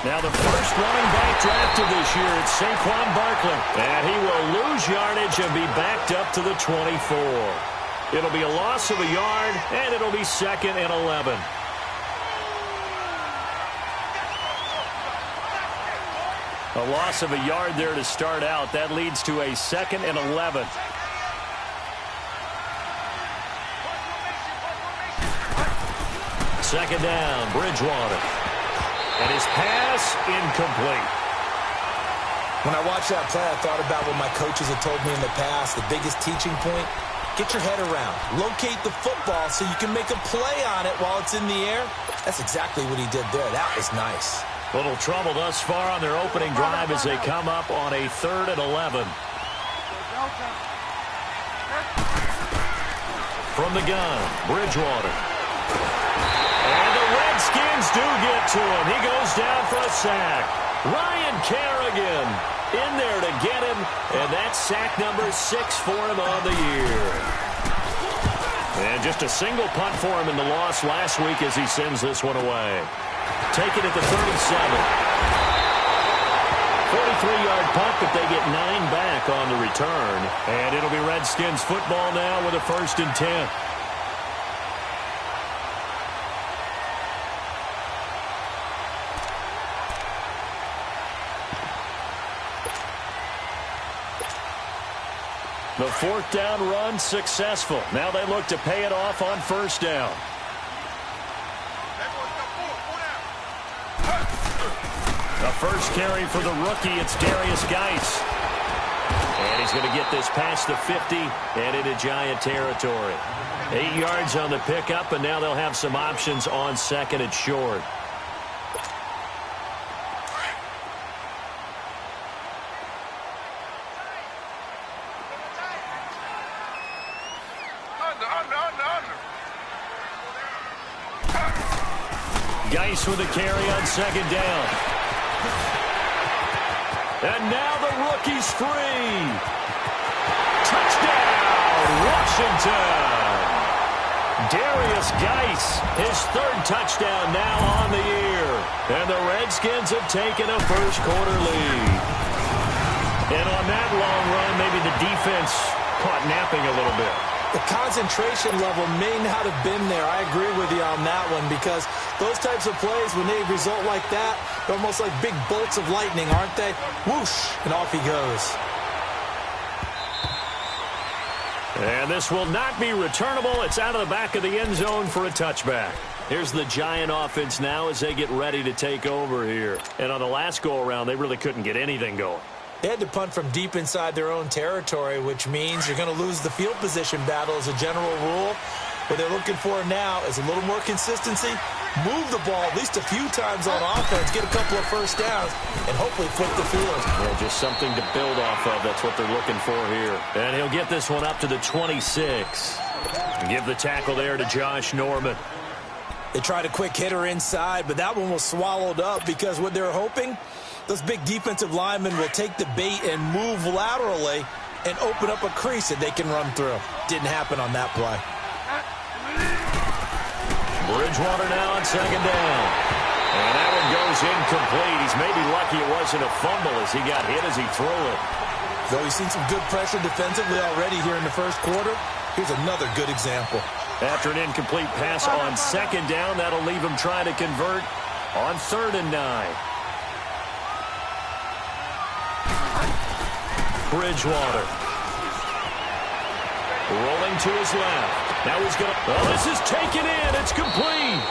Now the first running back drafted this year, it's Saquon Barkley. And he will lose yardage and be backed up to the 24. It'll be a loss of a yard, and it'll be 2nd and 11. A loss of a yard there to start out. That leads to a 2nd and 11. Second down, Bridgewater. And his pass incomplete. When I watched that play, I thought about what my coaches had told me in the past. The biggest teaching point, get your head around. Locate the football so you can make a play on it while it's in the air. That's exactly what he did there. That was nice. Little trouble thus far on their opening drive as they come up on a 3rd and 11. From the gun, Bridgewater. And the Redskins do get to him. He goes down for a sack. Ryan Kerrigan in there to get him, and that's sack number 6 for him on the year. And just a single punt for him in the loss last week as he sends this one away. Take it at the 37. 43-yard punt, but they get 9 back on the return. And it'll be Redskins football now with a 1st and 10. The 4th down run successful. Now they look to pay it off on 1st down. The first carry for the rookie, it's Darius Geis. And he's going to get this past the 50 and into Giant territory. 8 yards on the pickup, and now they'll have some options on 2nd and short. Geis with a carry on 2nd down. And now the rookie's free. Touchdown, Washington. Darius Geis, his 3rd touchdown now on the year. And the Redskins have taken a first-quarter lead. And on that long run, maybe the defense caught napping a little bit. The concentration level may not have been there. I agree with you on that one because those types of plays, when they result like that, they're almost like big bolts of lightning, aren't they? Whoosh, and off he goes. And this will not be returnable. It's out of the back of the end zone for a touchback. Here's the Giant offense now as they get ready to take over here. And on the last go-around, they really couldn't get anything going. They had to punt from deep inside their own territory, which means you're going to lose the field position battle as a general rule. What they're looking for now is a little more consistency, move the ball at least a few times on offense, get a couple of first downs, and hopefully flip the field. Yeah, just something to build off of. That's what they're looking for here. And he'll get this one up to the 26. And give the tackle there to Josh Norman. They tried a quick hitter inside, but that one was swallowed up because what they're hoping, those big defensive linemen will take the bait and move laterally and open up a crease that they can run through. Didn't happen on that play. Bridgewater now on 2nd down. And that one goes incomplete. He's maybe lucky it wasn't a fumble as he got hit as he threw it. Though he's seen some good pressure defensively already here in the first quarter, here's another good example. After an incomplete pass on 2nd down, that'll leave him trying to convert on 3rd and 9. Bridgewater. Rolling to his left. Now he's going to... Oh, this is taken in. It's complete.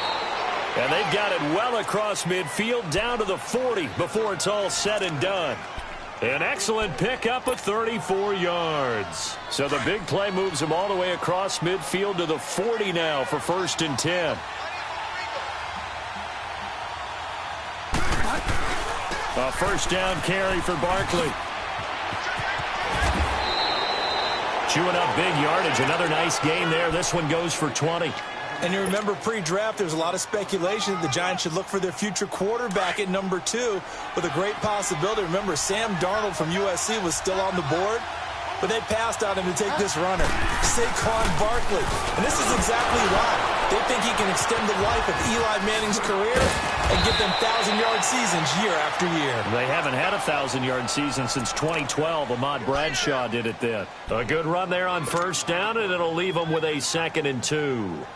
And they've got it well across midfield down to the 40 before it's all said and done. An excellent pickup of 34 yards. So the big play moves him all the way across midfield to the 40 now for 1st and 10. A 1st down carry for Barkley. Chewing up big yardage. Another nice game there. This one goes for 20. And you remember pre-draft, there was a lot of speculation that the Giants should look for their future quarterback at number 2 with a great possibility. Remember, Sam Darnold from USC was still on the board, but they passed on him to take this runner, Saquon Barkley. And this is exactly why. They think he can extend the life of Eli Manning's career and give them 1,000-yard seasons year after year. They haven't had a 1,000-yard season since 2012. Ahmad Bradshaw did it then. A good run there on first down, and it'll leave them with a 2nd and 2.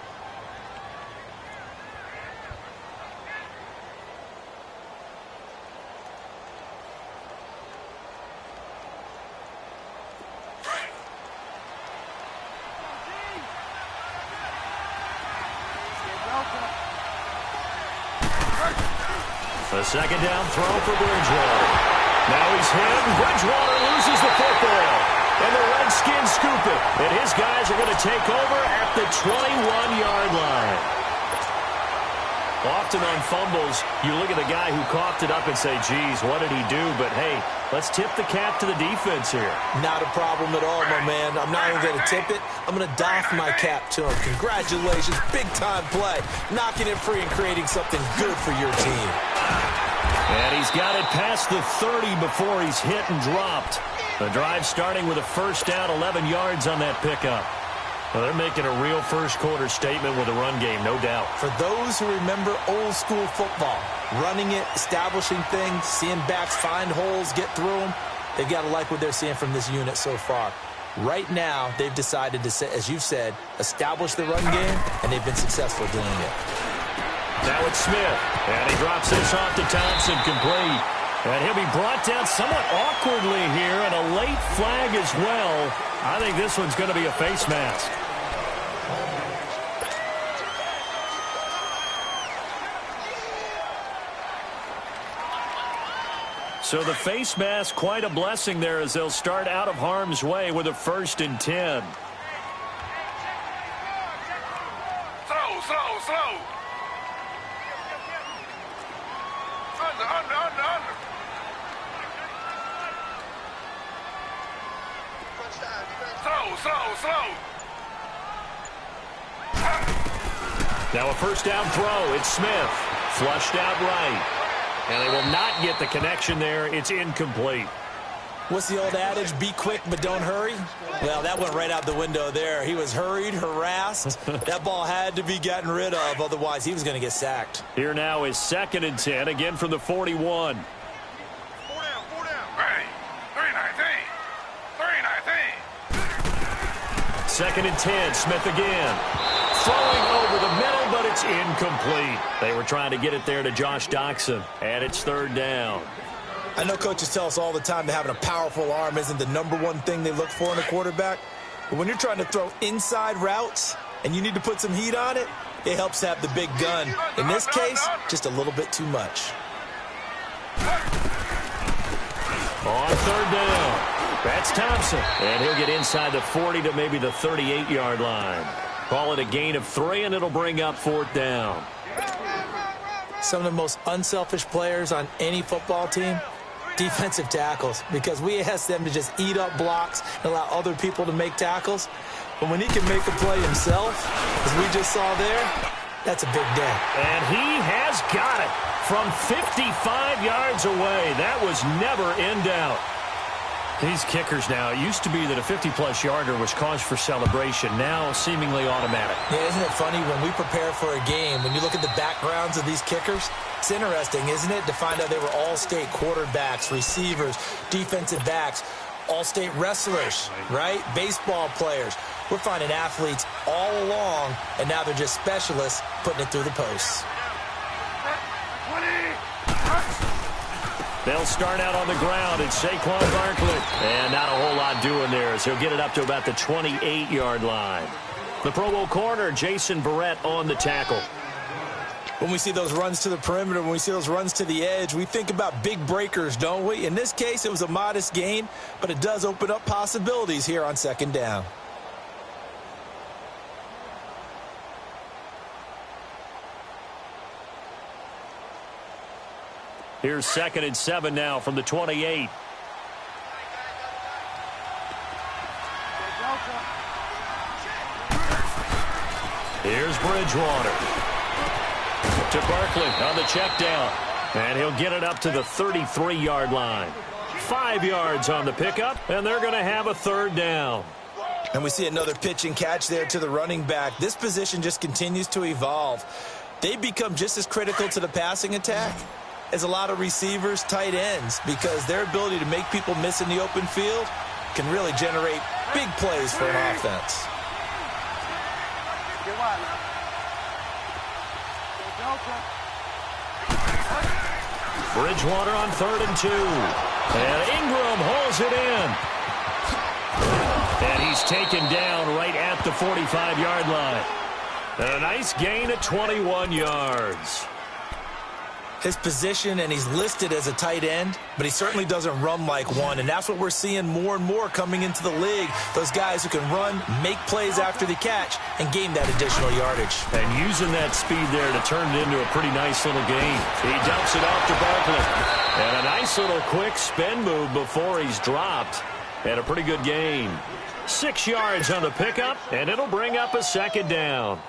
A 2nd down throw for Bridgewater. Now he's hit, and Bridgewater loses the football. And the Redskins scoop it. And his guys are going to take over at the 21-yard line. Often on fumbles, you look at the guy who coughed it up and say, geez, what did he do? But, hey, let's tip the cap to the defense here. Not a problem at all, my man. I'm not even going to tip it. I'm going to doff my cap to him. Congratulations. Big-time play. Knocking it free and creating something good for your team. And he's got it past the 30 before he's hit and dropped. The drive starting with a first down, 11 yards on that pickup. Well, they're making a real first-quarter statement with a run game, no doubt. For those who remember old-school football, running it, establishing things, seeing backs find holes, get through them, they've got to like what they're seeing from this unit so far. Right now, they've decided to, as you've said, establish the run game, and they've been successful doing it. Now it's Smith, and he drops this off to Thompson, complete. And he'll be brought down somewhat awkwardly here, and a late flag as well. I think this one's going to be a face mask. So the face mask, quite a blessing there as they'll start out of harm's way with a 1st and 10. Slow. Under. Slow. Now a first down throw. It's Smith. Flushed out right. And they will not get the connection there. It's incomplete. What's the old adage? Be quick, but don't hurry? Well, that went right out the window there. He was hurried, harassed. That ball had to be gotten rid of. Otherwise, he was going to get sacked. Here now is 2nd and 10, again from the 41. 4 down. Ready. 3-19. 2nd and 10, Smith again. Throwing over the middle, but it's incomplete. They were trying to get it there to Josh Doxson, and it's 3rd down. I know coaches tell us all the time that having a powerful arm isn't the #1 thing they look for in a quarterback. But when you're trying to throw inside routes and you need to put some heat on it, it helps to have the big gun. In this case, just a little bit too much. On 3rd down, that's Thompson. And he'll get inside the 40 to maybe the 38-yard line. Call it a gain of 3, and it'll bring up 4th down. Some of the most unselfish players on any football team, defensive tackles, because we ask them to just eat up blocks and allow other people to make tackles. But when he can make a play himself, as we just saw there, that's a big day. And he has got it from 55 yards away. That was never in doubt. These kickers now, it used to be that a 50-plus yarder was cause for celebration, now seemingly automatic. Yeah, isn't it funny when we prepare for a game, when you look at the backgrounds of these kickers, it's interesting, isn't it, to find out they were all-state quarterbacks, receivers, defensive backs, all-state wrestlers, right? Baseball players. We're finding athletes all along, and now they're just specialists putting it through the posts. They'll start out on the ground. It's Saquon Barkley. And not a whole lot doing there, so he'll get it up to about the 28-yard line. The Pro Bowl corner, Jason Verrett, on the tackle. When we see those runs to the perimeter, when we see those runs to the edge, we think about big breakers, don't we? In this case, it was a modest gain, but it does open up possibilities here on 2nd down. Here's 2nd and 7 now from the 28. Here's Bridgewater. To Barkley on the check down. And he'll get it up to the 33-yard line. 5 yards on the pickup, and they're going to have a 3rd down. And we see another pitch and catch there to the running back. This position just continues to evolve. They become just as critical to the passing attack as a lot of receivers, tight ends, because their ability to make people miss in the open field can really generate big plays for an offense. Bridgewater on 3rd and 2. And Ingram holds it in. And he's taken down right at the 45-yard line. And a nice gain of 21 yards. His position, and he's listed as a tight end, but he certainly doesn't run like one, and that's what we're seeing more and more coming into the league. Those guys who can run, make plays after the catch, and gain that additional yardage. And using that speed there to turn it into a pretty nice little gain. He dumps it off to Barkley. And a nice little quick spin move before he's dropped. And a pretty good gain. 6 yards on the pickup, and it'll bring up a 2nd down.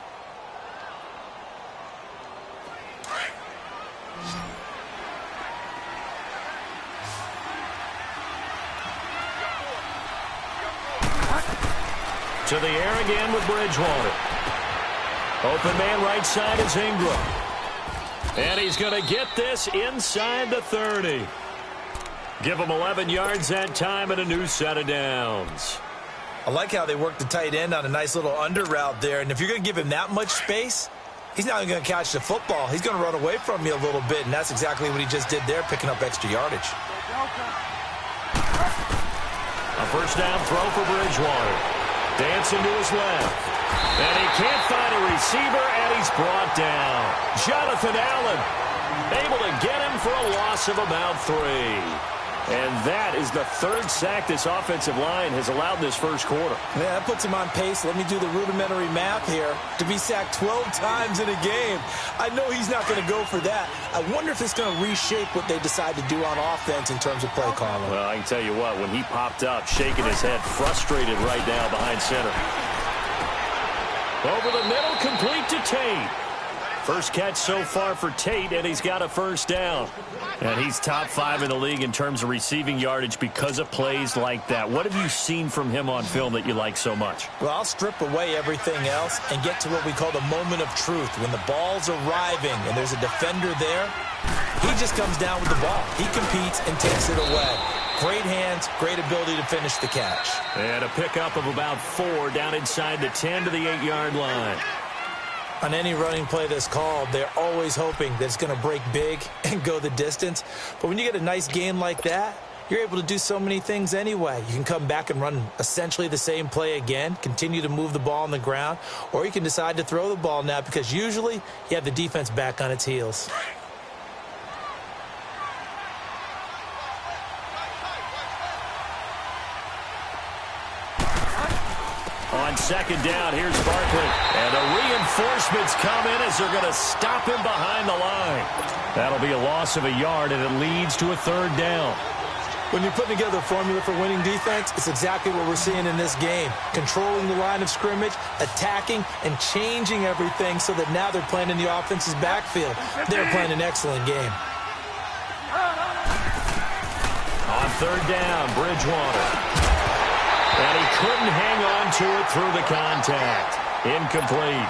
To the air again with Bridgewater. Open man right side is Ingram. And he's going to get this inside the 30. Give him 11 yards that time and a new set of downs. I like how they work the tight end on a nice little under route there. And if you're going to give him that much space, he's not going to catch the football. He's going to run away from you a little bit, and that's exactly what he just did there, picking up extra yardage. A 1st down throw for Bridgewater. Dancing to his left. And he can't find a receiver, and he's brought down. Jonathan Allen able to get him for a loss of about 3. And that is the 3rd sack this offensive line has allowed in this first quarter. Yeah, that puts him on pace. Let me do the rudimentary math here. To be sacked 12 times in a game. I know he's not going to go for that. I wonder if it's going to reshape what they decide to do on offense in terms of play calling. Well, I can tell you what, when he popped up, shaking his head, frustrated right now behind center. Over the middle, complete to Tate. First catch so far for Tate, and he's got a 1st down. And he's top 5 in the league in terms of receiving yardage because of plays like that. What have you seen from him on film that you like so much? Well, I'll strip away everything else and get to what we call the moment of truth. When the ball's arriving and there's a defender there, he just comes down with the ball. He competes and takes it away. Great hands, great ability to finish the catch. And a pickup of about 4 down inside the 10 to the 8-yard line. On any running play that's called, they're always hoping that it's going to break big and go the distance. But when you get a nice gain like that, you're able to do so many things anyway. You can come back and run essentially the same play again, continue to move the ball on the ground, or you can decide to throw the ball now because usually you have the defense back on its heels. On 2nd down, here's Barkley. And the reinforcements come in as they're going to stop him behind the line. That'll be a loss of a yard, and it leads to a 3rd down. When you're putting together a formula for winning defense, it's exactly what we're seeing in this game. Controlling the line of scrimmage, attacking, and changing everything so that now they're playing in the offense's backfield. They're playing an excellent game. On 3rd down, Bridgewater. And he couldn't hang on to it through the contact. Incomplete.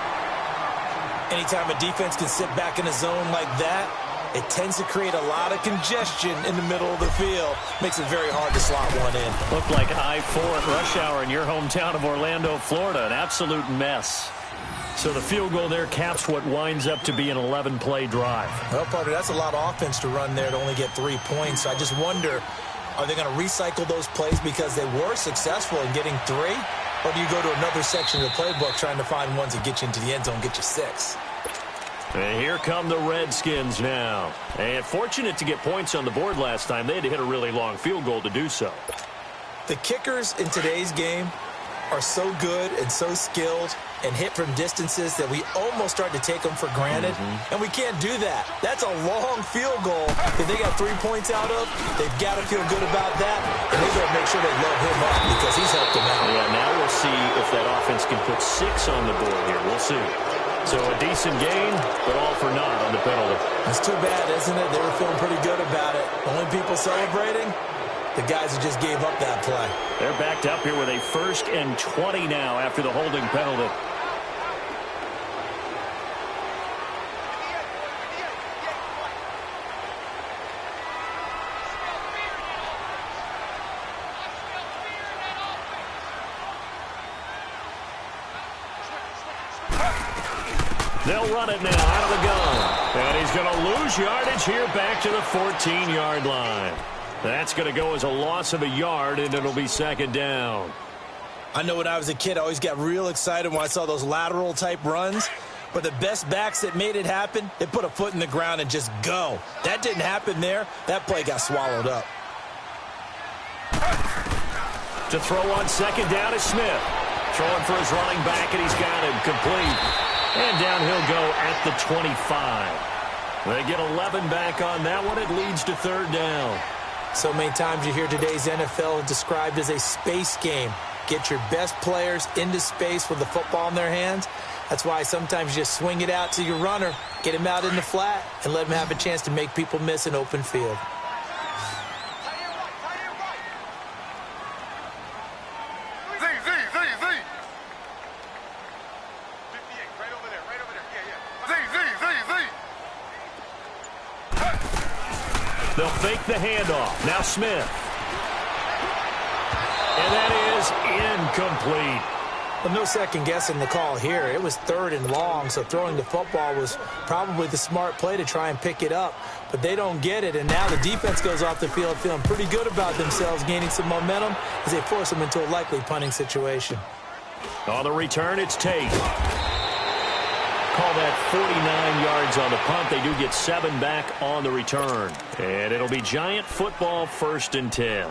Anytime a defense can sit back in a zone like that, it tends to create a lot of congestion in the middle of the field. Makes it very hard to slot one in. Looked like I-4 at rush hour in your hometown of Orlando, Florida. An absolute mess. So the field goal there caps what winds up to be an 11-play drive. Well, partner, that's a lot of offense to run there to only get 3 points. I just wonder, are they going to recycle those plays because they were successful in getting 3? Or do you go to another section of the playbook trying to find ones that get you into the end zone, get you 6? And here come the Redskins now. And fortunate to get points on the board last time. They had to hit a really long field goal to do so. The kickers in today's game are so good and so skilled and hit from distances that we almost start to take them for granted. And we can't do that. That's a long field goal that they got 3 points out of. They've got to feel good about that. And they've got to make sure they load him up because he's helped them out. Yeah, now we'll see if that offense can put 6 on the board here. We'll see. So a decent gain, but all for naught on the penalty. It's too bad, isn't it? They were feeling pretty good about it. Only people celebrating, the guys who just gave up that play. They're backed up here with a 1st and 20 now after the holding penalty. They'll run it now out of the gun. And he's going to lose yardage here back to the 14-yard line. That's going to go as a loss of a yard, and it'll be 2nd down. I know when I was a kid, I always got real excited when I saw those lateral-type runs. But the best backs that made it happen, they put a foot in the ground and just go. That didn't happen there. That play got swallowed up. To throw on 2nd down is Smith. Throwing for his running back, and he's got him complete. And down he'll go at the 25. They get 11 back on that one. It leads to 3rd down. So many times you hear today's NFL described as a space game. Get your best players into space with the football in their hands. That's why sometimes you just swing it out to your runner, get him out in the flat, and let him have a chance to make people miss an open field. They'll fake the handoff. Now Smith. And that is incomplete. Well, no second guessing the call here. It was 3rd and long, so throwing the football was probably the smart play to try and pick it up. But they don't get it, and now the defense goes off the field feeling pretty good about themselves, gaining some momentum as they force them into a likely punting situation. On the return, it's Tate. Call that 49 yards on the punt. They do get 7 back on the return. And it'll be Giant football, 1st and 10.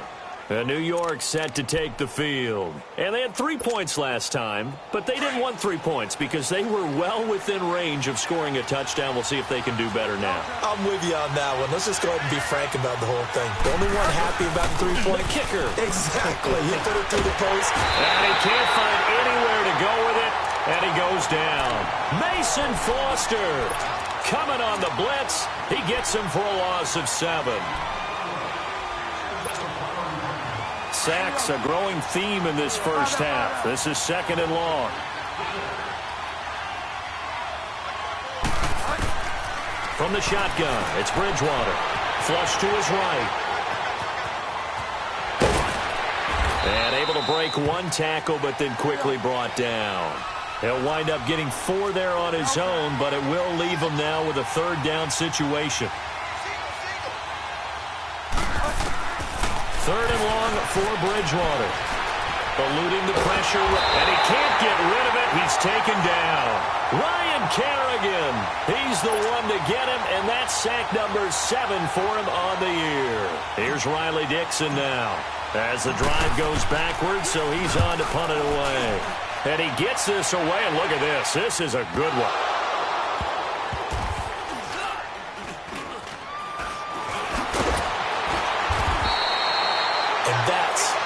New York set to take the field. And they had 3 points last time, but they didn't want 3 points because they were well within range of scoring a touchdown. We'll see if they can do better now. I'm with you on that one. Let's just go ahead and be frank about the whole thing. The only one happy about the 3-point kicker. Exactly. He put it through the post. And he can't find anywhere to go with it. And he goes down. Mason Foster coming on the blitz. He gets him for a loss of 7. Sacks, a growing theme in this first half. This is 2nd and long. From the shotgun, it's Bridgewater. Flush to his right. And able to break 1 tackle, but then quickly brought down. He'll wind up getting 4 there on his own, but it will leave him now with a 3rd down situation. 3rd and long for Bridgewater. Eluding the pressure, and he can't get rid of it. He's taken down. Ryan Kerrigan, he's the one to get him, and that's sack number 7 for him on the year. Here's Riley Dixon now as the drive goes backwards, so he's on to punt it away. And he gets this away, and look at this. This is a good one.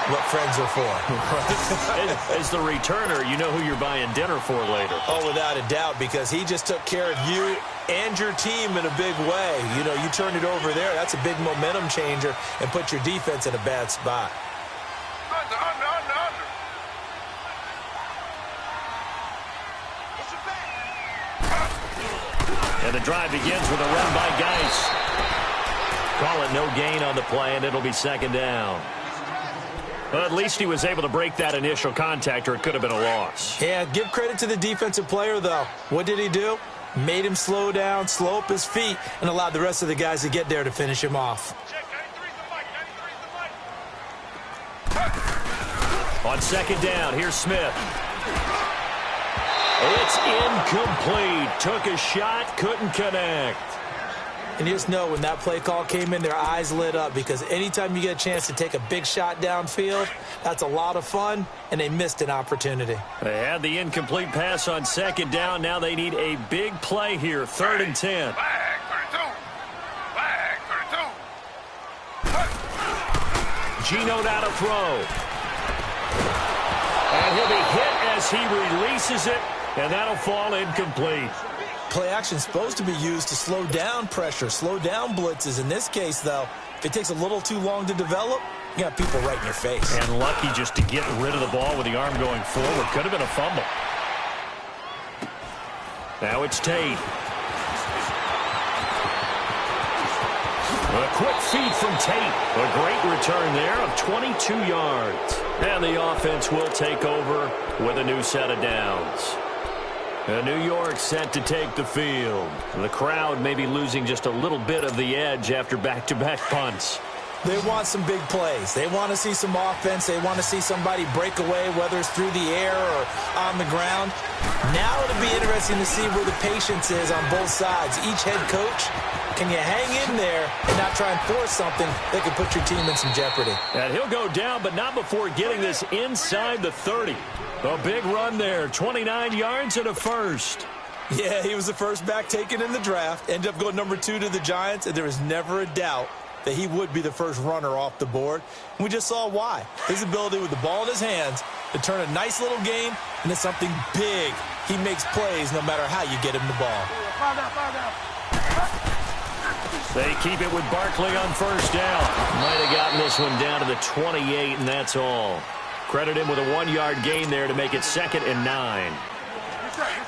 What friends are for. As the returner, you know who you're buying dinner for later. Oh, without a doubt, because he just took care of you and your team in a big way. You know, you turn it over there, that's a big momentum changer, and put your defense in a bad spot. And the drive begins with a run by Geis. Call it no gain on the play, and it'll be 2nd down. Well, at least he was able to break that initial contact, or it could have been a loss. Yeah, give credit to the defensive player, though. What did he do? Made him slow down, slow up his feet, and allowed the rest of the guys to get there to finish him off. On 2nd down, here's Smith. It's incomplete. Took a shot, couldn't connect. And you just know when that play call came in, their eyes lit up, because anytime you get a chance to take a big shot downfield, that's a lot of fun, and they missed an opportunity. They had the incomplete pass on 2nd down. Now they need a big play here, 3rd and 10. Flag 32. Gino now to throw. And he'll be hit as he releases it, and that'll fall incomplete. Play action is supposed to be used to slow down pressure, slow down blitzes. In this case, though, if it takes a little too long to develop, You got people right in your face. And lucky just to get rid of the ball with the arm going forward. Could have been a fumble. Now it's Tate. A quick feed from Tate. A great return there of 22 yards. And the offense will take over with a new set of downs. New York set to take the field. The crowd may be losing just a little bit of the edge after back-to-back punts. They want some big plays. They want to see some offense. They want to see somebody break away, whether it's through the air or on the ground. Now it'll be interesting to see where the patience is on both sides. Each head coach, can you hang in there and not try and force something that could put your team in some jeopardy? And he'll go down, but not before getting this inside the 30. A big run there, 29 yards and a first. Yeah, he was the first back taken in the draft. Ended up going number 2 to the Giants, and there was never a doubt that he would be the first runner off the board. And we just saw why. His ability with the ball in his hands to turn a nice little game into something big. He makes plays no matter how you get him the ball. They keep it with Barkley on first down. Might have gotten this one down to the 28, and that's all. Credit him with a 1-yard gain there to make it 2nd and 9.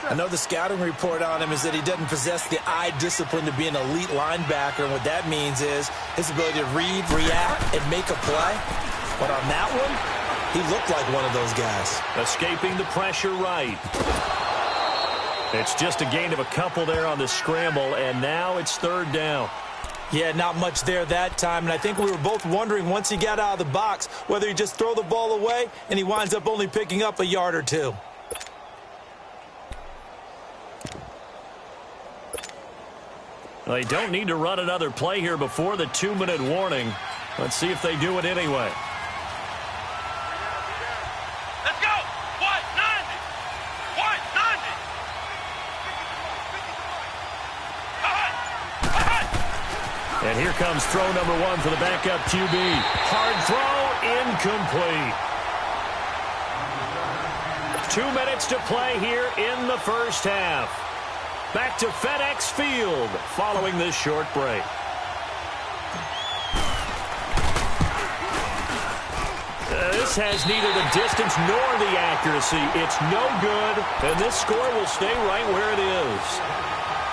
I know the scouting report on him is that he doesn't possess the eye discipline to be an elite linebacker, and what that means is his ability to read, react, and make a play. But on that one, he looked like one of those guys. Escaping the pressure right. It's just a gain of a couple there on the scramble, and now it's 3rd down. Yeah, not much there that time, and I think we were both wondering once he got out of the box whether he just throw the ball away and he winds up only picking up a yard or 2. They don't need to run another play here before the 2-minute warning. Let's see if they do it anyway. Let's go! What? 90! What? 90! And here comes throw number 1 for the backup QB. Hard throw, incomplete. 2 minutes to play here in the first half. Back to FedEx Field following this short break. This has neither the distance nor the accuracy. It's no good, and this score will stay right where it is.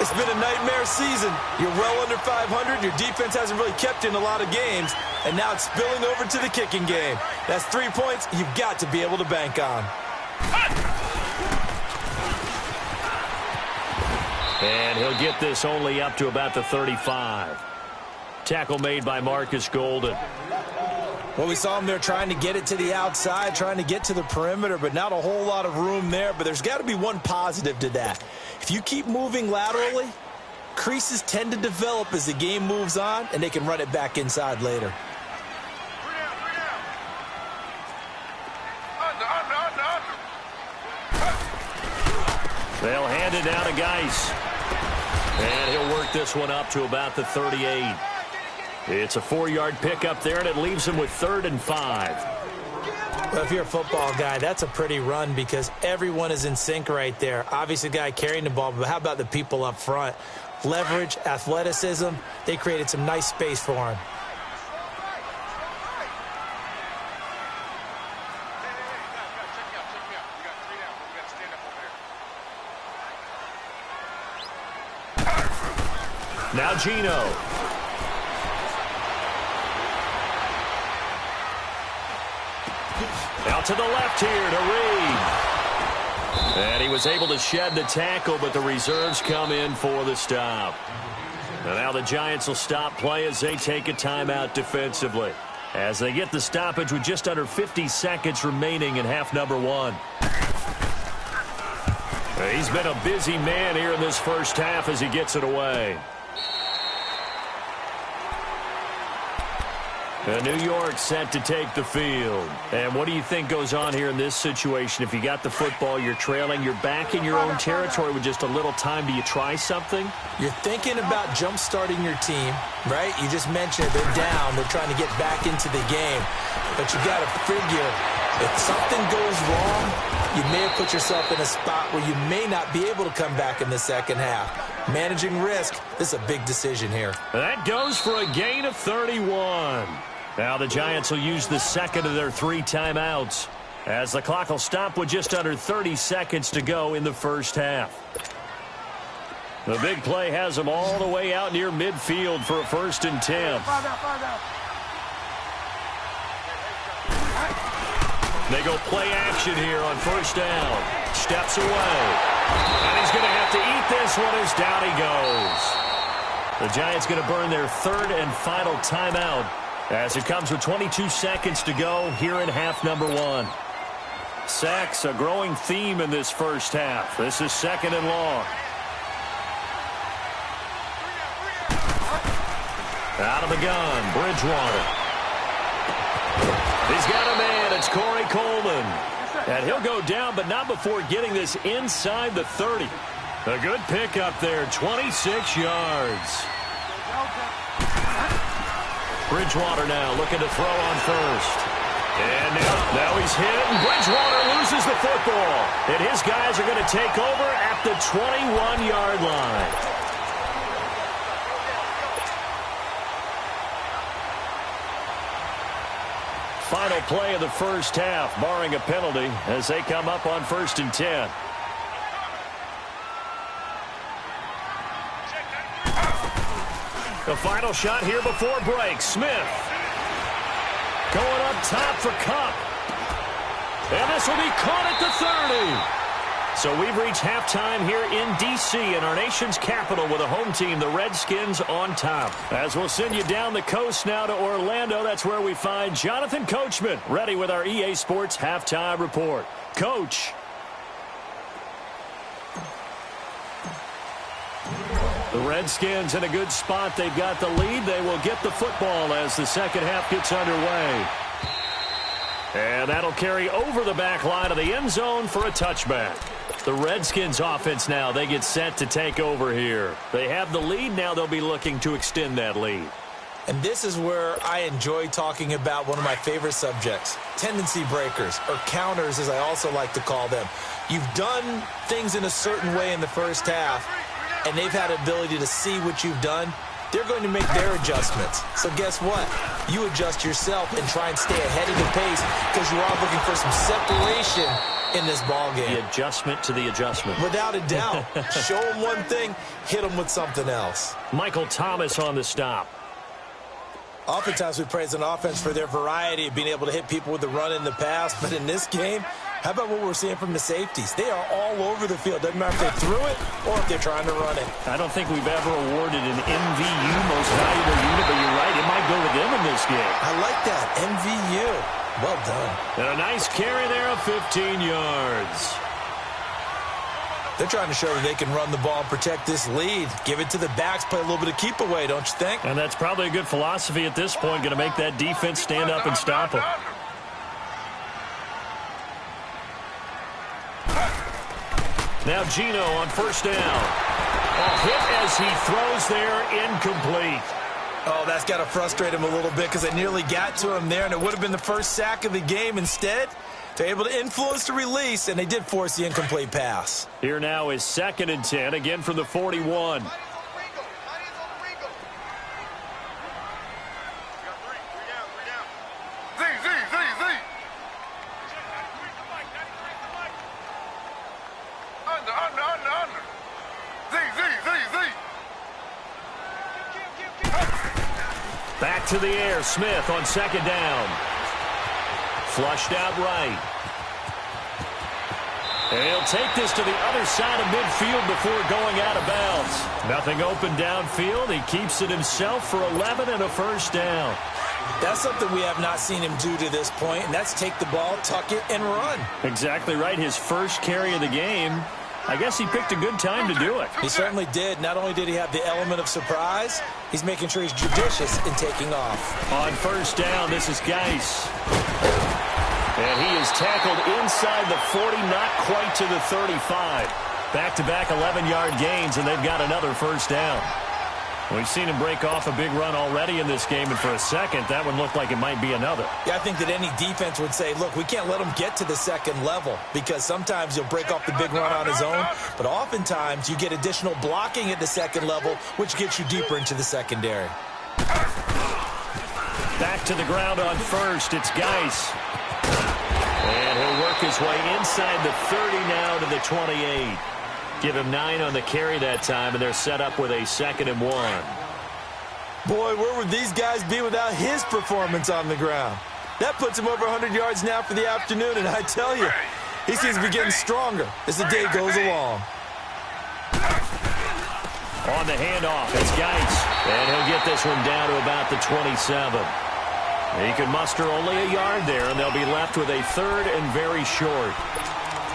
It's been a nightmare season. You're well under 500. Your defense hasn't really kept you in a lot of games, and now it's spilling over to the kicking game. That's 3 points you've got to be able to bank on. And he'll get this only up to about the 35. Tackle made by Marcus Golden. Well, we saw him there trying to get it to the outside, trying to get to the perimeter, but not a whole lot of room there. But there's got to be one positive to that. If you keep moving laterally, creases tend to develop as the game moves on, and they can run it back inside later. They'll hand it down to Geis. And he'll work this one up to about the 38. It's a 4-yard pickup there, and it leaves him with 3rd and 5. Well, if you're a football guy, that's a pretty run because everyone is in sync right there. Obviously, the guy carrying the ball, but how about the people up front? Leverage, athleticism, they created some nice space for him. Now Gino. Out to the left here to Reed. And he was able to shed the tackle, but the reserves come in for the stop. And now the Giants will stop play as they take a timeout defensively. As they get the stoppage with just under 50 seconds remaining in half number 1. He's been a busy man here in this first half as he gets it away. New York set to take the field. And what do you think goes on here in this situation? If you got the football, you're trailing, you're back in your own territory with just a little time. Do you try something? You're thinking about jump-starting your team, right? You just mentioned they're down. They're trying to get back into the game. But you got to figure if something goes wrong, you may have put yourself in a spot where you may not be able to come back in the second half. Managing risk, this is a big decision here. That goes for a gain of 31. Now the Giants will use the second of their 3 timeouts, as the clock will stop with just under 30 seconds to go in the first half. The big play has them all the way out near midfield for a 1st and 10. They go play action here on 1st down. Steps away. And he's going to have to eat this one as down he goes. The Giants going to burn their 3rd and final timeout as it comes with 22 seconds to go here in half number 1. Sacks, a growing theme in this first half. This is 2nd and long. Out of the gun, Bridgewater. He's got a man. It's Corey Coleman. And he'll go down, but not before getting this inside the 30. A good pickup there, 26 yards. Bridgewater now looking to throw on 1st. And now he's hit, and Bridgewater loses the football. And his guys are going to take over at the 21-yard line. Final play of the first half, barring a penalty, as they come up on 1st and 10. The final shot here before break. Smith going up top for Cup. And this will be caught at the 30. So we've reached halftime here in D.C. in our nation's capital with a home team, the Redskins, on top. As we'll send you down the coast now to Orlando, that's where we find Jonathan Coachman, ready with our EA Sports halftime report. Coach. The Redskins in a good spot. They've got the lead. They will get the football as the second half gets underway. And that'll carry over the back line of the end zone for a touchback. The Redskins offense now, they get set to take over here. They have the lead. Now they'll be looking to extend that lead. And this is where I enjoy talking about one of my favorite subjects, tendency breakers, or counters as I also like to call them. You've done things in a certain way in the first half, and they've had the ability to see what you've done. They're going to make their adjustments. So guess what? You adjust yourself and try and stay ahead of the pace because you are looking for some separation in this ball game. The adjustment to the adjustment. Without a doubt. Show them one thing, hit them with something else. Michael Thomas on the stop. Oftentimes we praise an offense for their variety of being able to hit people with the run in the pass, but in this game, how about what we're seeing from the safeties? They are all over the field. Doesn't matter if they threw it or if they're trying to run it. I don't think we've ever awarded an MVU, most valuable unit, but you're right. It might go with them in this game. I like that. MVU. Well done. And a nice carry there of 15 yards. They're trying to show that they can run the ball and protect this lead. Give it to the backs, play a little bit of keep away, don't you think? And that's probably a good philosophy at this point, going to make that defense stand up and stop them. Now Gino on 1st down. A hit as he throws there, incomplete. Oh, that's got to frustrate him a little bit because they nearly got to him there, and it would have been the first sack of the game. Instead, they're able to influence the release, and they did force the incomplete pass. Here now is 2nd and 10, again from the 41. Back to the air, Smith on 2nd down. Flushed out right. And he'll take this to the other side of midfield before going out of bounds. Nothing open downfield. He keeps it himself for 11 and a 1st down. That's something we have not seen him do to this point, and that's take the ball, tuck it, and run. Exactly right. His first carry of the game. I guess he picked a good time to do it. He certainly did. Not only did he have the element of surprise, he's making sure he's judicious in taking off. On 1st down, this is Geis. And he is tackled inside the 40, not quite to the 35. Back-to-back 11-yard gains, and they've got another 1st down. We've seen him break off a big run already in this game, and for a second, that one looked like it might be another. Yeah, I think that any defense would say, look, we can't let him get to the 2nd level because sometimes he'll break off the big run on his own, but oftentimes you get additional blocking at the 2nd level, which gets you deeper into the secondary. Back to the ground on first. It's Geis. And he'll work his way inside the 30 now to the 28. Give him 9 on the carry that time, and they're set up with a 2nd and 1. Boy, where would these guys be without his performance on the ground? That puts him over 100 yards now for the afternoon, and I tell you, he seems to be getting stronger as the day goes along. On the handoff, it's Geis. And he'll get this one down to about the 27. He can muster only a yard there, and they'll be left with a 3rd and very short.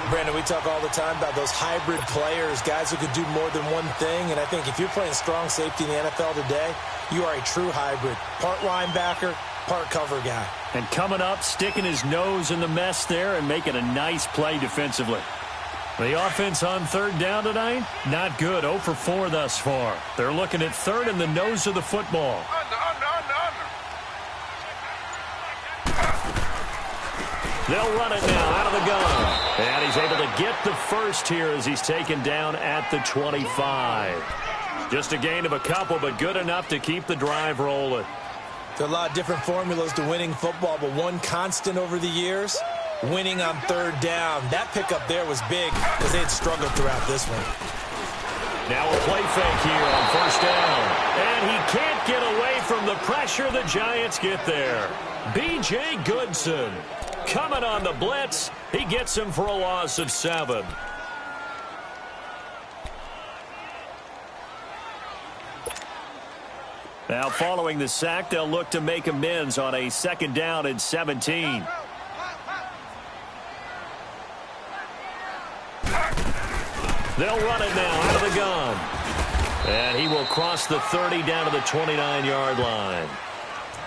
Brandon, we talk all the time about those hybrid players, guys who could do more than one thing, and I think if you're playing strong safety in the NFL today, you are a true hybrid. Part linebacker, part cover guy. And coming up, sticking his nose in the mess there and making a nice play defensively. The offense on 3rd down tonight, not good. 0 for 4 thus far. They're looking at 3rd in the nose of the football. They'll run it now out of the gun. And he's able to get the first here as he's taken down at the 25. Just a gain of a couple, but good enough to keep the drive rolling. There are a lot of different formulas to winning football, but one constant over the years, winning on 3rd down. That pickup there was big because they had struggled throughout this one. Now a play fake here on 1st down. And he can't get away from the pressure. The Giants get there. B.J. Goodson coming on the blitz. He gets him for a loss of 7. Now following the sack, they'll look to make amends on a 2nd down and 17. They'll run it now out of the gun. And he will cross the 30 down to the 29-yard line.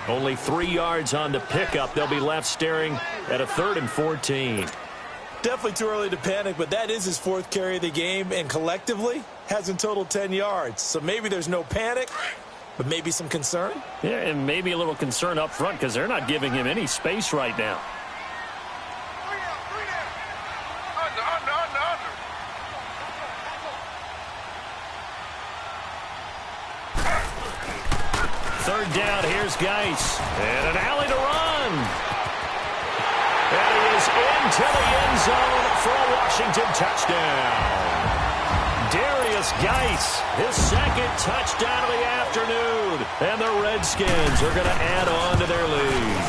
Only 3 yards on the pickup. They'll be left staring at a 3rd and 14. Definitely too early to panic, but that is his 4th carry of the game, and collectively has in total 10 yards. So maybe there's no panic, but maybe some concern. Yeah, and maybe a little concern up front because they're not giving him any space right now. Third down, here's Geis. And an alley to run. And he is into the end zone for a Washington touchdown. Darius Geis, his 2nd touchdown of the afternoon. And the Redskins are going to add on to their lead.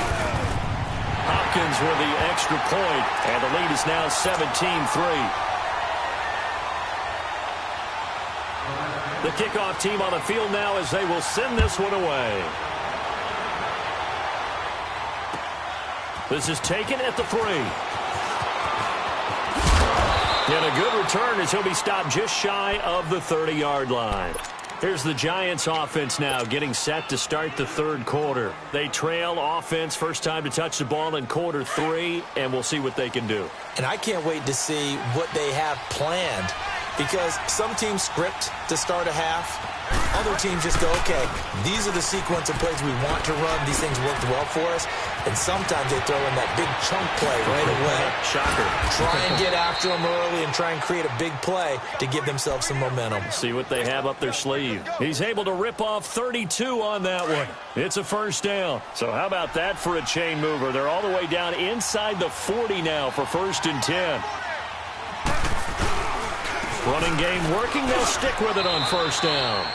Hopkins with the extra point, and the lead is now 17-3. The kickoff team on the field now as they will send this one away. This is taken at the 3. And a good return as he'll be stopped just shy of the 30-yard line. Here's the Giants offense now getting set to start the 3rd quarter. They trail offense, first time to touch the ball in quarter 3, and we'll see what they can do. And I can't wait to see what they have planned, because some teams script to start a half. Other teams just go, okay, these are the sequence of plays we want to run. These things worked well for us. And sometimes they throw in that big chunk play right away. Shocker. Try and get after them early and try and create a big play to give themselves some momentum. See what they have up their sleeve. He's able to rip off 32 on that one. It's a 1st down. So how about that for a chain mover? They're all the way down inside the 40 now for 1st and 10. Running game working. They'll stick with it on 1st down.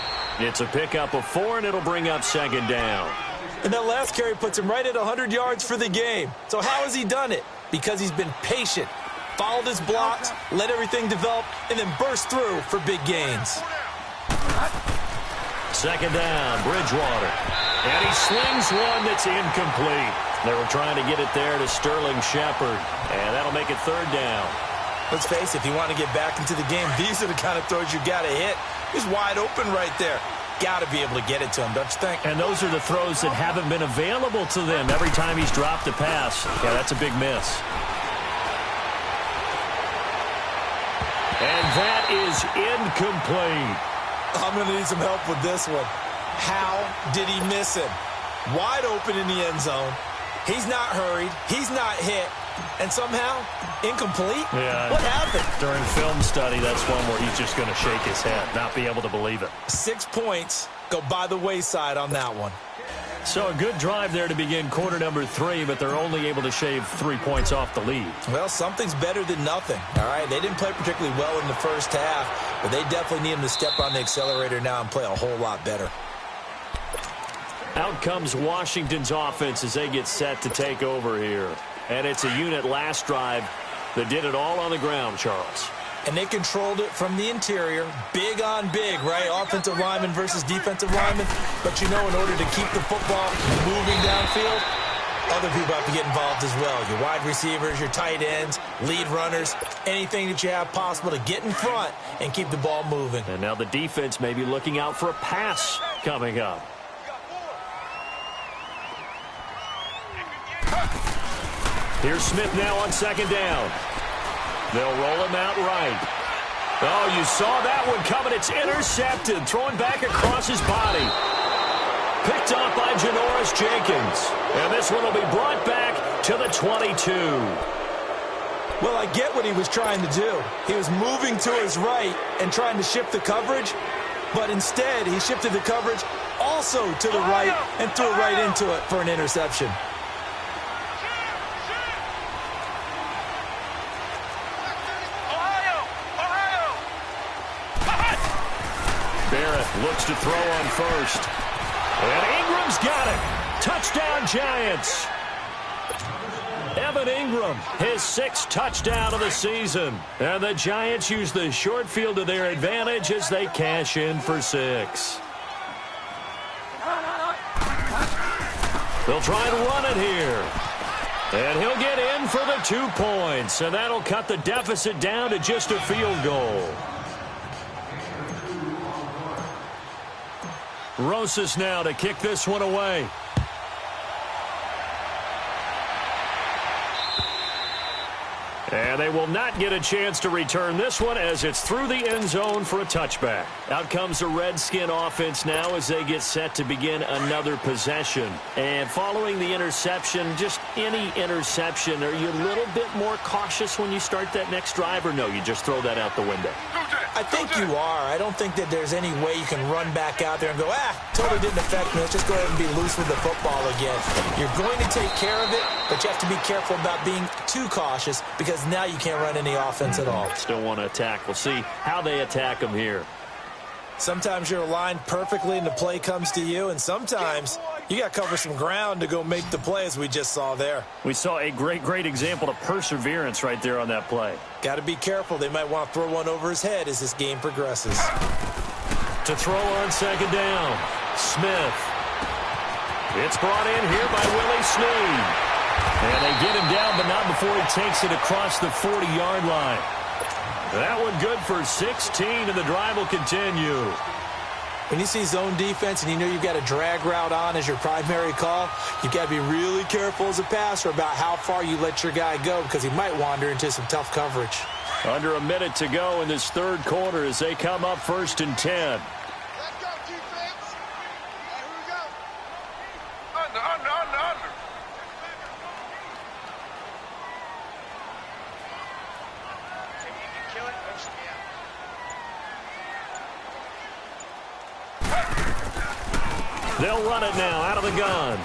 It's a pickup of 4, and it'll bring up 2nd down. And that last carry puts him right at 100 yards for the game. So how has he done it? Because he's been patient, followed his blocks, let everything develop, and then burst through for big gains. 2nd down, Bridgewater. And he slings one that's incomplete. They were trying to get it there to Sterling Shepard. And that'll make it 3rd down. Let's face it, if you want to get back into the game, these are the kind of throws you got to hit. He's wide open right there. Got to be able to get it to him, don't you think? And those are the throws that haven't been available to them every time he's dropped a pass. Yeah, that's a big miss. And that is incomplete. I'm going to need some help with this one. How did he miss him? Wide open in the end zone. He's not hurried. He's not hit. And somehow, incomplete? Yeah. What happened? During film study, that's one where he's just going to shake his head, not be able to believe it. 6 points go by the wayside on that one. So a good drive there to begin quarter number 3, but they're only able to shave 3 points off the lead. Well, something's better than nothing, all right? They didn't play particularly well in the first half, but they definitely need them to step on the accelerator now and play a whole lot better. Out comes Washington's offense as they get set to take over here. And it's a unit last drive that did it all on the ground, Charles. And they controlled it from the interior, big on big, right? Offensive lineman versus defensive lineman. But, you know, in order to keep the football moving downfield, other people have to get involved as well. Your wide receivers, your tight ends, lead runners, anything that you have possible to get in front and keep the ball moving. And now the defense may be looking out for a pass coming up. Here's Smith now on second down. They'll roll him out right. Oh, you saw that one coming. It's intercepted. Thrown back across his body. Picked off by Janoris Jenkins. And this one will be brought back to the 22. Well, I get what he was trying to do. He was moving to his right and trying to shift the coverage. But instead, he shifted the coverage also to the right and threw it right into it for an interception. Looks to throw on first. And Ingram's got it. Touchdown, Giants. Evan Ingram, his 6th touchdown of the season. And the Giants use the short field to their advantage as they cash in for 6. They'll try and run it here. And he'll get in for the 2 points. And that'll cut the deficit down to just a field goal. Rosas now to kick this one away. And they will not get a chance to return this one as it's through the end zone for a touchback. Out comes the Redskin offense now as they get set to begin another possession. And following the interception, just any interception, are you a little bit more cautious when you start that next drive, or no, you just throw that out the window? I think you are. I don't think that there's any way you can run back out there and go, totally didn't affect me. Let's just go ahead and be loose with the football again. You're going to take care of it, but you have to be careful about being too cautious because now you can't run any offense at all. Still want to attack. We'll see how they attack them here. Sometimes you're aligned perfectly and the play comes to you, and sometimes you got to cover some ground to go make the play, as we just saw there. We saw a great example of perseverance right there on that play. Got to be careful. They might want to throw one over his head as this game progresses. To throw on second down, Smith. It's brought in here by Willie Snead. And they get him down, but not before he takes it across the 40-yard line. That one good for 16, and the drive will continue. When you see zone defense and you know you've got a drag route on as your primary call, you've got to be really careful as a passer about how far you let your guy go because he might wander into some tough coverage. Under a minute to go in this third quarter as they come up 1st and 10. Let's go, defense. Here we go. Under. They'll run it now out of the gun.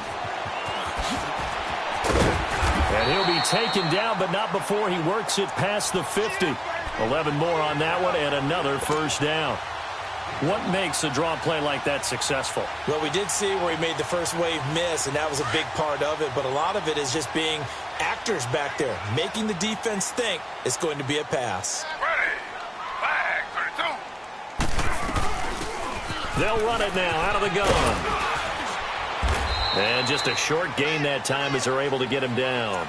And he'll be taken down, but not before he works it past the 50. 11 more on that one and another first down. What makes a draw play like that successful? Well, we did see where he made the first wave miss, and that was a big part of it. But a lot of it is just being actors back there, making the defense think it's going to be a pass. Ready. Flag 32. They'll run it now out of the gun. And just a short gain that time as they're able to get him down.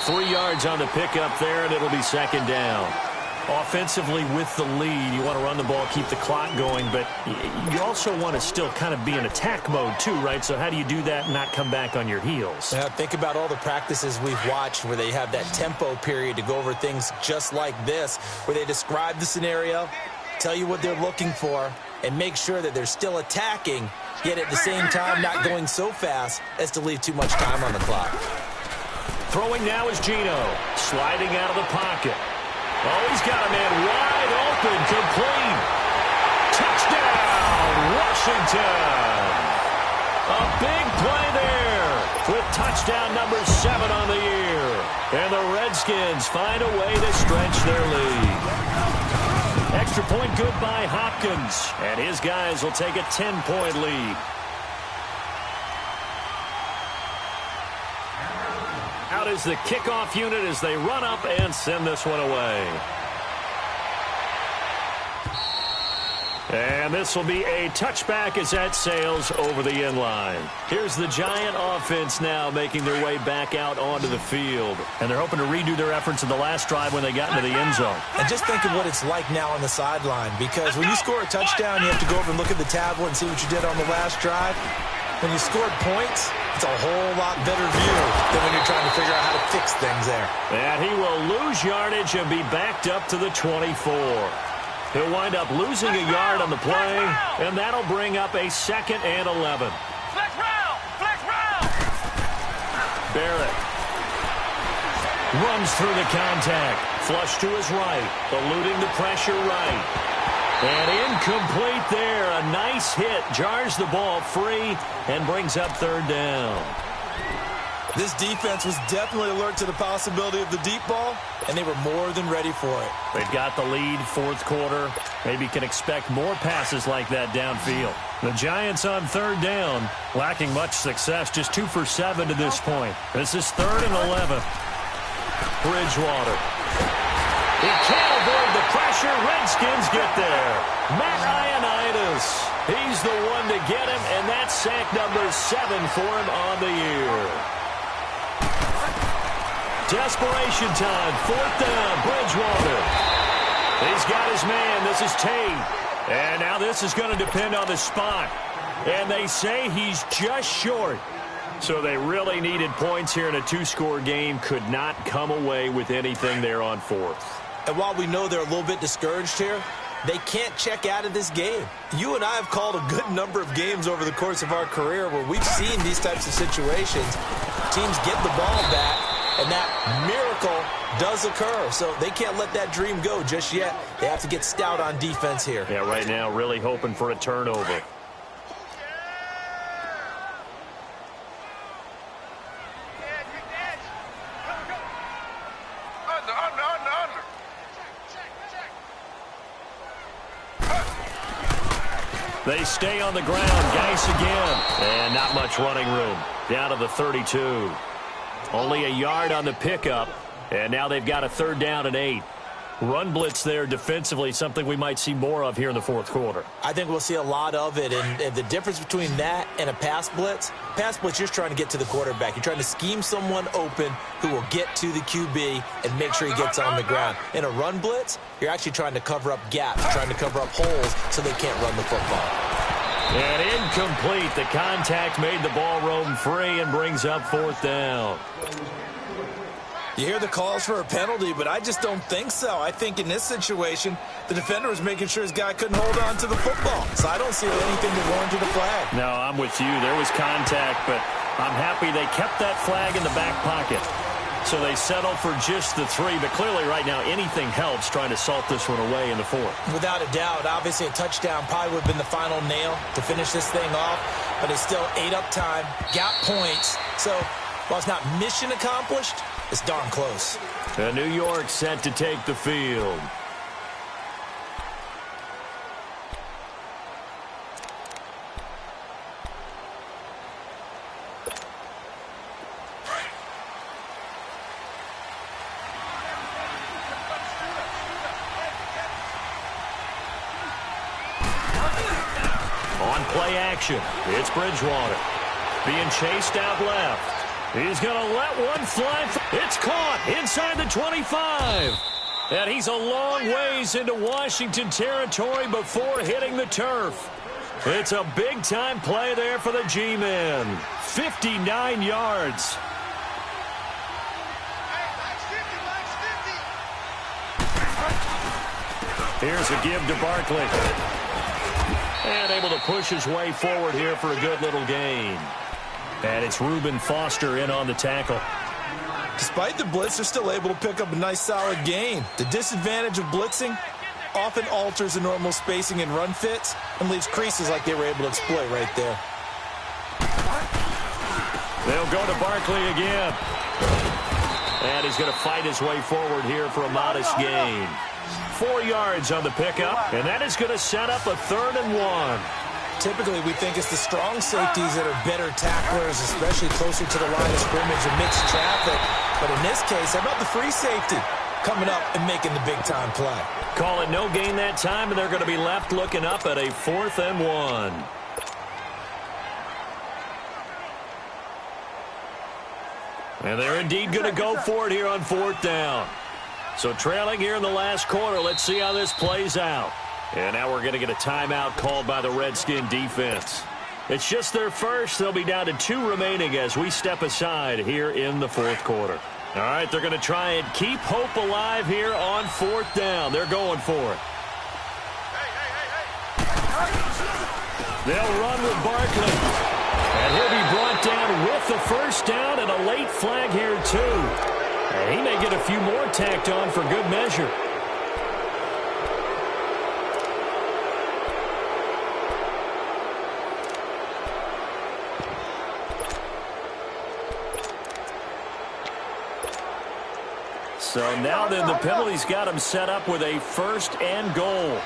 3 yards on the pickup there, and it'll be second down. Offensively with the lead, you want to run the ball, keep the clock going, but you also want to still kind of be in attack mode too, right? So how do you do that and not come back on your heels? Now, think about all the practices we've watched where they have that tempo period to go over things just like this, where they describe the scenario, tell you what they're looking for, and make sure that they're still attacking, yet at the same time not going so fast as to leave too much time on the clock. Throwing now is Gino, sliding out of the pocket. Oh, he's got a man wide open, complete. Touchdown, Washington. A big play touchdown number 7 on the year. And the Redskins find a way to stretch their lead. Extra point good by Hopkins. And his guys will take a 10-point lead. Out is the kickoff unit as they run up and send this one away. And this will be a touchback as that sails over the end line. Here's the Giant offense now making their way back out onto the field. And they're hoping to redo their efforts in the last drive when they got into the end zone. And just think of what it's like now on the sideline, because when you score a touchdown, you have to go over and look at the tablet and see what you did on the last drive. When you scored points, it's a whole lot better view than when you're trying to figure out how to fix things there. And he will lose yardage and be backed up to the 24. He'll wind up losing a yard on the play, and that'll bring up a 2nd and 11. Flex round! Flex round! Barrett runs through the contact. Flush to his right, eluding the pressure right. And incomplete there. A nice hit. Jars the ball free and brings up 3rd down. This defense was definitely alert to the possibility of the deep ball, and they were more than ready for it. They've got the lead, 4th quarter. Maybe can expect more passes like that downfield. The Giants on 3rd down, lacking much success, just 2 for 7 to this point. This is 3rd and 11. Bridgewater. He can't avoid the pressure. Redskins get there. Matt Ioannidis. He's the one to get him, and that's sack number 7 for him on the year. Desperation time. 4th down. Bridgewater. He's got his man. This is Tate. And now this is going to depend on the spot. And they say he's just short. So they really needed points here in a 2-score game. Could not come away with anything there on 4th. And while we know they're a little bit discouraged here, they can't check out of this game. You and I have called a good number of games over the course of our career where we've seen these types of situations. Teams get the ball back, and that miracle does occur. So they can't let that dream go just yet. They have to get stout on defense here. Yeah, right now really hoping for a turnover. They stay on the ground. Geis again. And not much running room. Down to the 32. Only a yard on the pickup. And now they've got a 3rd down and 8. Run blitz there defensively, something we might see more of here in the 4th quarter. I think we'll see a lot of it. And the difference between that and a pass blitz, you're trying to get to the quarterback. You're trying to scheme someone open who will get to the QB and make sure he gets on the ground. In a run blitz, you're actually trying to cover up gaps, trying to cover up holes so they can't run the football. And incomplete. The contact made the ball roam free and brings up 4th down. You hear the calls for a penalty, but I just don't think so. I think in this situation, the defender was making sure his guy couldn't hold on to the football. So I don't see anything to warrant a flag. No, I'm with you. There was contact, but I'm happy they kept that flag in the back pocket. So they settled for just the 3, but clearly right now anything helps trying to salt this one away in the 4th. Without a doubt, obviously a touchdown probably would have been the final nail to finish this thing off, but it's still 8 up time, got points. So while it's not mission accomplished, it's darn close. And New York set to take the field. On play action, it's Bridgewater. Being chased out left. He's going to let one fly. It's caught inside the 25. And he's a long ways into Washington territory before hitting the turf. It's a big-time play there for the G-men. 59 yards. Here's a give to Barkley. And able to push his way forward here for a good little gain. And it's Reuben Foster in on the tackle. Despite the blitz, they're still able to pick up a nice solid gain. The disadvantage of blitzing often alters the normal spacing and run fits and leaves creases like they were able to exploit right there. They'll go to Barkley again. And he's going to fight his way forward here for a modest gain. 4 yards on the pickup, and that is going to set up a 3rd and 1. Typically, we think it's the strong safeties that are better tacklers, especially closer to the line of scrimmage amidst traffic. But in this case, how about the free safety coming up and making the big-time play? Call it no gain that time, and they're going to be left looking up at a 4th and 1. And they're indeed going to go for it here on 4th down. So trailing here in the last quarter, let's see how this plays out. And now we're going to get a timeout called by the Redskin defense. It's just their first. They'll be down to 2 remaining as we step aside here in the 4th quarter. All right, they're going to try and keep hope alive here on 4th down. They're going for it. They'll run with Barkley. And he'll be brought down with the first down and a late flag here, too. And he may get a few more tacked on for good measure. So now then the penalty's got him set up with a 1st and goal.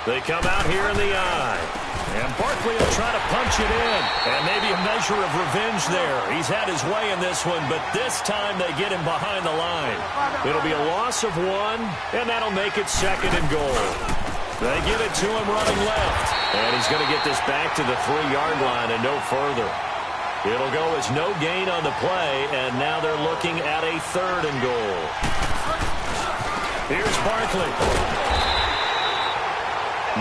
They come out here in the eye. And Barkley will try to punch it in. And maybe a measure of revenge there. He's had his way in this one, but this time they get him behind the line. It'll be a loss of 1, and that'll make it 2nd and goal. They give it to him running left. And he's going to get this back to the 3-yard line and no further. It'll go as no gain on the play, and now they're looking at a 3rd and goal. Here's Barkley.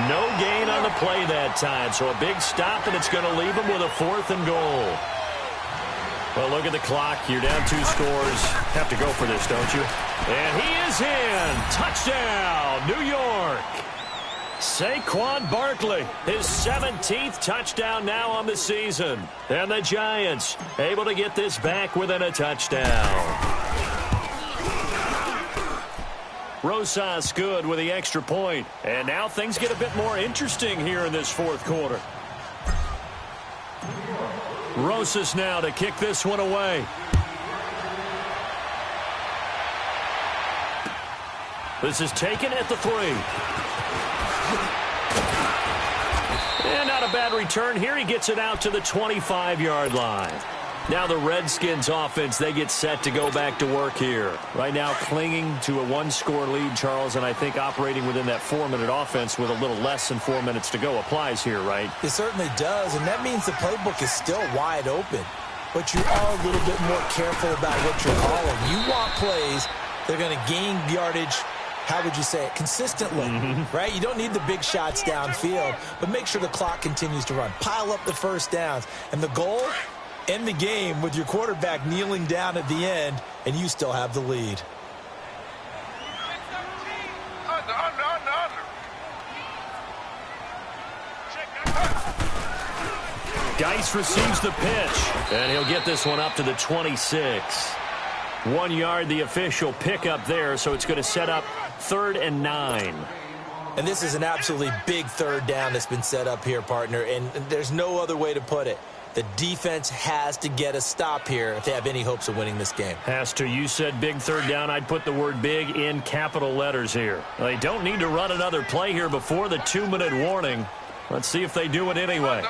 No gain on the play that time, so a big stop, and it's going to leave him with a 4th and goal. Well, look at the clock. You're down 2 scores. Have to go for this, don't you? And he is in. Touchdown, New York. Saquon Barkley, his 17th touchdown now on the season. And the Giants able to get this back within a touchdown. Rosas good with the extra point. And now things get a bit more interesting here in this 4th quarter. Rosas now to kick this one away. This is taken at the 3. And not a bad return here. He gets it out to the 25-yard line. Now the Redskins offense, they get set to go back to work here. Right now clinging to a 1-score lead, Charles, and I think operating within that 4-minute offense with a little less than 4 minutes to go applies here, right? It certainly does, and that means the playbook is still wide open. But you are a little bit more careful about what you're calling. You want plays that are going to gain yardage, how would you say it, consistently, right? You don't need the big shots downfield, but make sure the clock continues to run. Pile up the first downs. And the goal, end the game with your quarterback kneeling down at the end, and you still have the lead. Geis receives the pitch, and he'll get this one up to the 26. 1 yard, the official pickup there, so it's going to set up 3rd and 9. And this is an absolutely big 3rd down that's been set up here, partner, and there's no other way to put it. The defense has to get a stop here if they have any hopes of winning this game. Has to. You said big 3rd down. I'd put the word big in capital letters here. They don't need to run another play here before the 2-minute warning. Let's see if they do it anyway.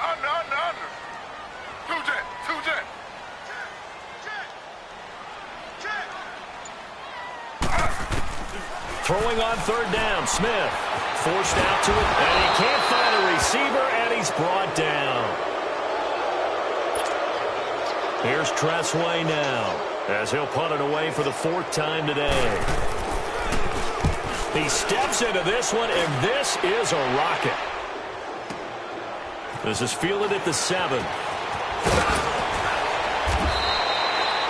Throwing on 3rd down, Smith forced out to it, and he can't find a receiver, and he's brought down. Here's Tressway now, as he'll punt it away for the 4th time today. He steps into this one, and this is a rocket. This is fielded at the 7.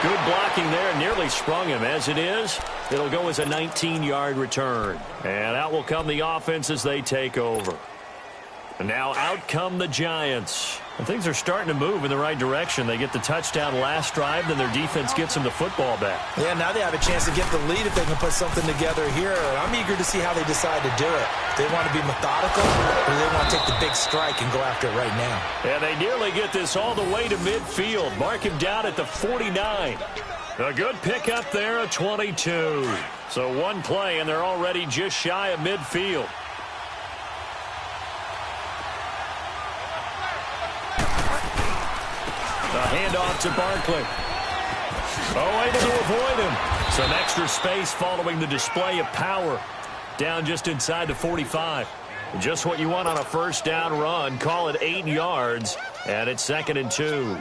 Good blocking there, nearly sprung him. As it is, it'll go as a 19-yard return. And out will come the offense as they take over. And now out come the Giants. And things are starting to move in the right direction. They get the touchdown last drive, then their defense gets them the football back. Yeah, now they have a chance to get the lead if they can put something together here. And I'm eager to see how they decide to do it. Do they want to be methodical, or do they want to take the big take strike and go after it right now. And they nearly get this all the way to midfield. Mark him down at the 49. A good pickup there, a 22. So one play, and they're already just shy of midfield. A handoff to Barkley. Oh, able to avoid him. Some extra space following the display of power. Down just inside the 45. Just what you want on a first down run. Call it 8 yards, and it's 2nd and 2.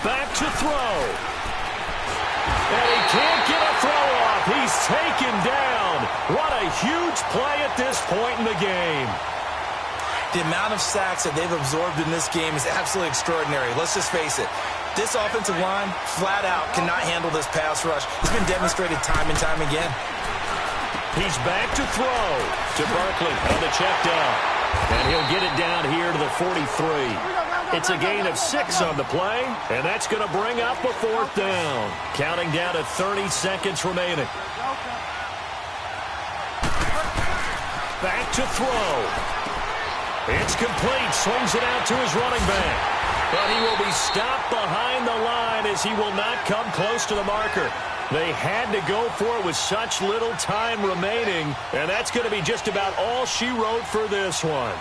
Back to throw. And he can't get a throw off. He's taken down. What a huge play at this point in the game. The amount of sacks that they've absorbed in this game is absolutely extraordinary. Let's just face it. This offensive line, flat out, cannot handle this pass rush. It's been demonstrated time and time again. He's back to throw to Barkley on the check down. And he'll get it down here to the 43. It's a gain of 6 on the play, and that's going to bring up a 4th down. Counting down to 30 seconds remaining. Back to throw. It's complete. Swings it out to his running back. But he will be stopped behind the line as he will not come close to the marker. They had to go for it with such little time remaining, and that's going to be just about all she wrote for this one.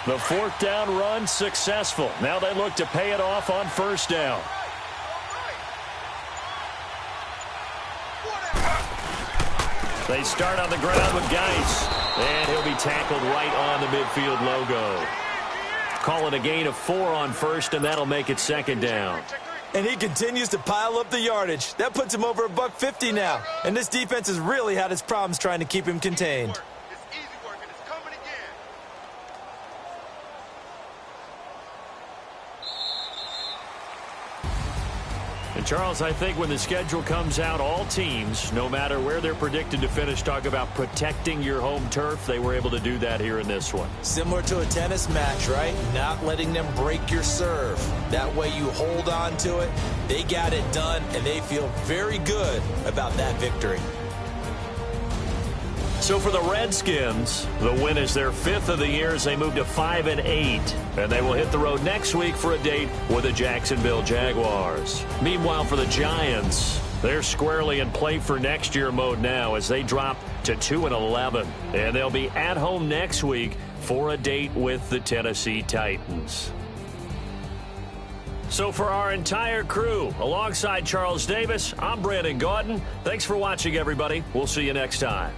The 4th down run successful. Now they look to pay it off on 1st down. They start on the ground with Geis. And he'll be tackled right on the midfield logo. Call it a gain of 4 on 1st, and that'll make it 2nd down. And he continues to pile up the yardage. That puts him over $150 now. And this defense has really had its problems trying to keep him contained. And Charles, I think when the schedule comes out, all teams, no matter where they're predicted to finish, talk about protecting your home turf. They were able to do that here in this one. Similar to a tennis match, right? Not letting them break your serve. That way you hold on to it. They got it done, and they feel very good about that victory. So for the Redskins, the win is their 5th of the year as they move to 5-8. And they will hit the road next week for a date with the Jacksonville Jaguars. Meanwhile, for the Giants, they're squarely in play for next year mode now as they drop to 2-11. And they'll be at home next week for a date with the Tennessee Titans. So for our entire crew, alongside Charles Davis, I'm Brandon Gaudin. Thanks for watching, everybody. We'll see you next time.